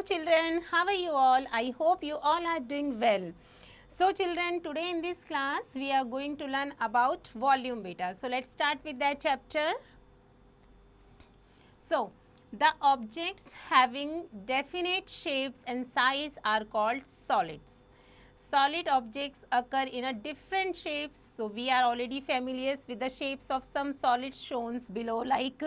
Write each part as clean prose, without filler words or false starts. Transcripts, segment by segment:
children, how are you all? I hope you all are doing well. So children, today in this class we are going to learn about volume beta. So let's start with that chapter. So the objects having definite shapes and size are called solids. Solid objects occur in a different shapes. So we are already familiar with the shapes of some solids shown below, like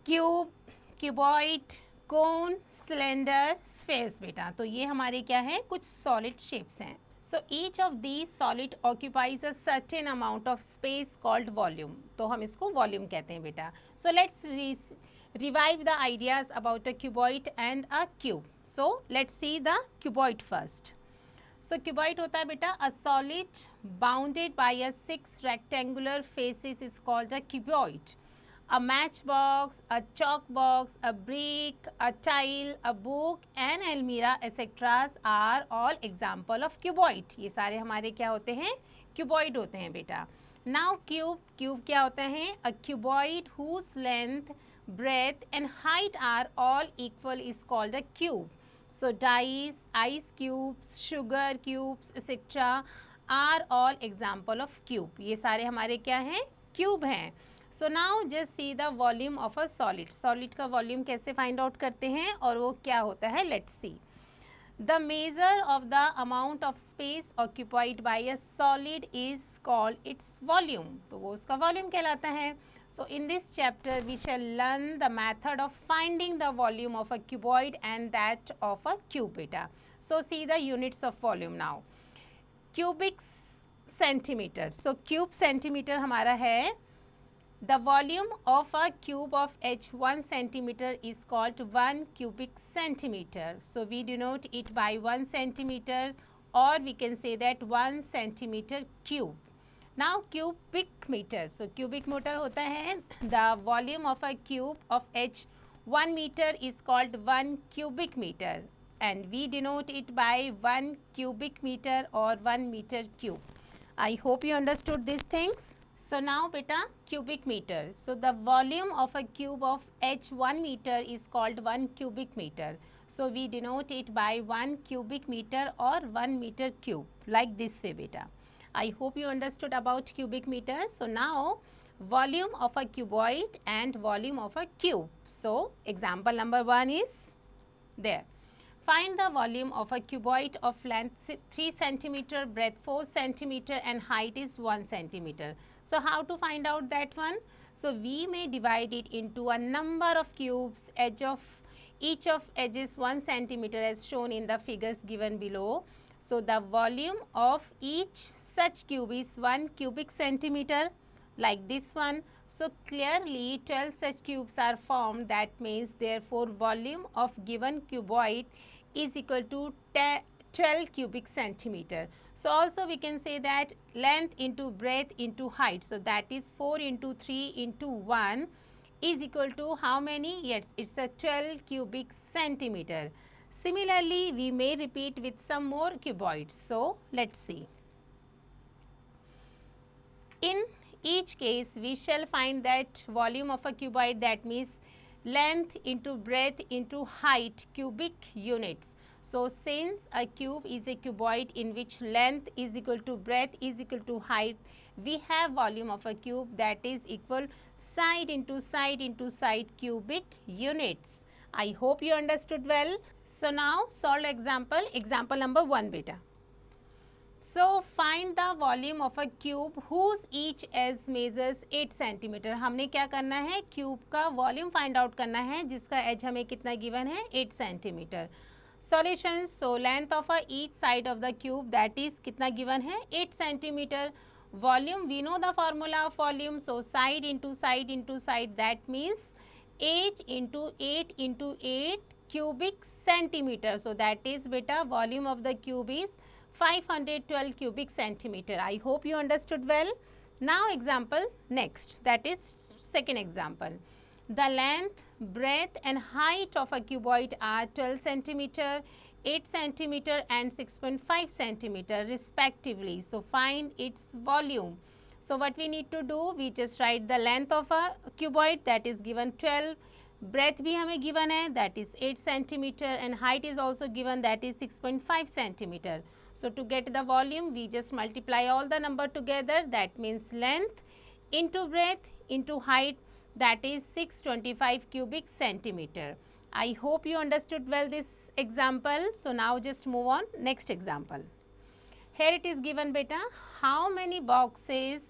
cube, cuboid, cone, cylinder, spheres बेटा. तो ये हमारे क्या है, कुछ solid shapes हैं. So each of these solid occupies a certain amount of space called volume. तो हम इसको वॉल्यूम कहते हैं बेटा. So let's revive the ideas about a cuboid and a cube. So let's see the cuboid first. So cuboid होता है बेटा a solid bounded by a 6 rectangular faces is called a cuboid. A matchbox, a chalk box, a brick, a tile, a book, an almirah, etc. are all example of cuboid. ये सारे हमारे क्या होते हैं, cuboid होते हैं बेटा. Now cube क्या होता है, a cuboid whose length, breadth and height are all equal is called a cube. So dice, ice cubes, sugar cubes, etc. are all example of cube. ये सारे हमारे क्या हैं, cube हैं. So now just see the volume of a solid. Solid का volume कैसे find out करते हैं और वो क्या होता है, let's see. The measure of the amount of space occupied by a solid is called its volume. तो वो उसका वॉल्यूम कहलाता है. So in this chapter we shall learn the method of finding the volume of a cuboid and that of a cube बेटा. So see the units of volume now. Cubic centimetre. So cube centimetre हमारा है. The volume of a cube of h 1 centimeter is called 1 cubic centimeter. So we denote it by 1 centimeter, or we can say that 1 centimeter cube. Now cubic meter. So cubic meter होता है the volume of a cube of h 1 meter is called 1 cubic meter, and we denote it by 1 cubic meter or 1 meter cube. I hope you understood these things. So now beta, cubic meter. So the volume of a cube of h 1 meter is called 1 cubic meter. So we denote it by 1 cubic meter or 1 meter cube, like this way beta. I hope you understood about cubic meter. So now volume of a cuboid and volume of a cube. So example number 1 is there. Find the volume of a cuboid of length 3 cm, breadth 4 cm and height is 1 cm. So how to find out that one? So we may divide it into a number of cubes. Each of edges 1 cm as shown in the figures given below. So the volume of each such cube is 1 cubic centimeter, like this one. So clearly 12 such cubes are formed. That means therefore volume of given cuboid is equal to 12 cubic centimeter. So also we can say that length into breadth into height. So that is 4 into 3 into 1 is equal to how many? Yes, it's a 12 cubic centimeter. Similarly, we may repeat with some more cuboids. So let's see. In each case, we shall find that volume of a cuboid, that means length into breadth into height, cubic units. So since a cube is a cuboid in which length is equal to breadth is equal to height, we have volume of a cube that is equal side into side into side, cubic units. I hope you understood well. So now solve example number 1 beta. So find the volume of a cube whose each edge measures 8 cm. हमने क्या करना है, cube का volume find out करना है जिसका as हमें कितना गिवन है, 8 centimetre. Solution. So length of a each side of the cube that is कितना गिवन है, 8 centimetre. Volume, we know the formula of volume. So side into side that means 8 into 8 into 8 cubic centimeter. So that is beta volume of the cube is 512 cubic centimeter. I hope you understood well. Now example next, that is second example. The length, breadth and height of a cuboid are 12 centimeter, 8 centimeter and 6.5 centimeter respectively. So find its volume. So what we need to do, we just write the length of a cuboid, that is given 12, breadth भी हमें given है, that is 8 centimeter, and height is also given, that is 6.5 centimeter. So to get the volume, we just multiply all the number together, that means length into breadth into height, that is 625 cubic centimeter. I hope you understood well this example. So now just move on next example. Here it is given beta, how many boxes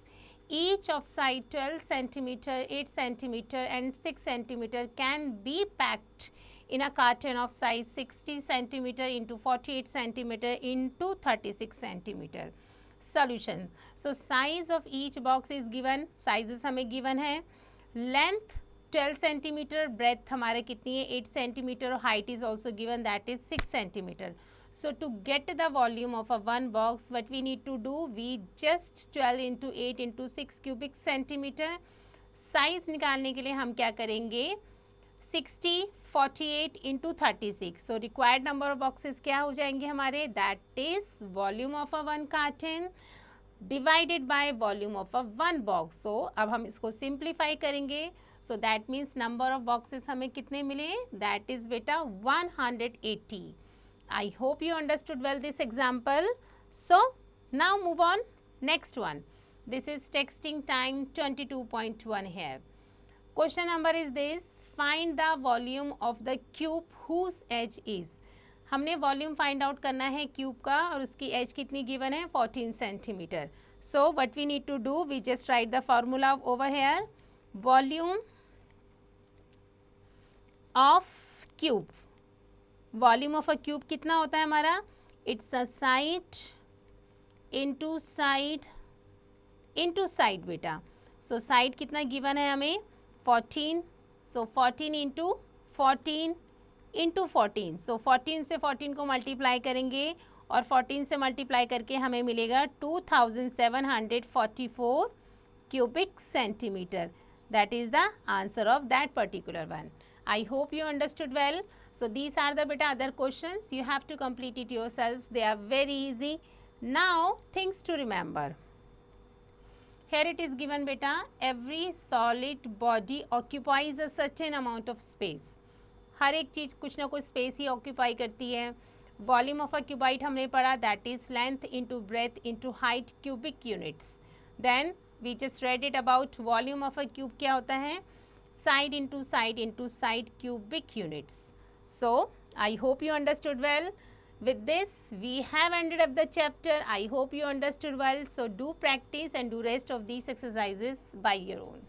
each of side 12 centimeter, 8 centimeter and 6 centimeter can be packed in a carton of size 60 centimeter into 48 centimeter into 36 centimeter. Solution. So size of each box is given, sizes हमें given है, length 12 centimeter, breadth हमारे कितनी है 8 centimeter और height is also given, that is 6 centimeter. So to get the volume of a one box, what we need to do, we just 12 into 8 into 6 cubic centimeter. Size निकालने के लिए हम क्या करेंगे, 60, 48 into 36. So required number of boxes क्या हो जाएंगे हमारे, that is volume of a one carton divided by volume of a one box. So अब हम इसको simplify करेंगे. So that means number of boxes हमें कितने मिले, that is बेटा 180. I hope you understood well this example. So now move on next one. This is texting time 22.1 here. Question number is this, find the volume of the cube whose edge is. हमने volume find out करना है cube का और उसकी as कितनी given है 14 centimetre. So what we need to do, we just write the formula over here, volume of cube. Volume of a cube कितना होता है हमारा, it's a side into side into side बेटा. सो साइड कितना given है हमें 14. सो 14 into 14 into 14. सो 14 से 14 को मल्टीप्लाई करेंगे और 14 से मल्टीप्लाई करके हमें मिलेगा 2744 cubic centimeter. That is the answer of that particular one. I hope you understood well. So these are the beta other questions. You have to complete it yourselves. They are very easy. Now things to remember. Here it is given beta, every solid body occupies a certain amount of space. हर एक चीज़ कुछ ना कुछ space ही occupy करती है. Volume of a cuboid हमने पढ़ा, that is length into breadth into height cubic units. Then we just read it about volume of a cube क्या होता है, side into side cubic units. So I hope you understood well. With this, we have ended up the chapter. I hope you understood well. So do practice and do rest of these exercises by your own.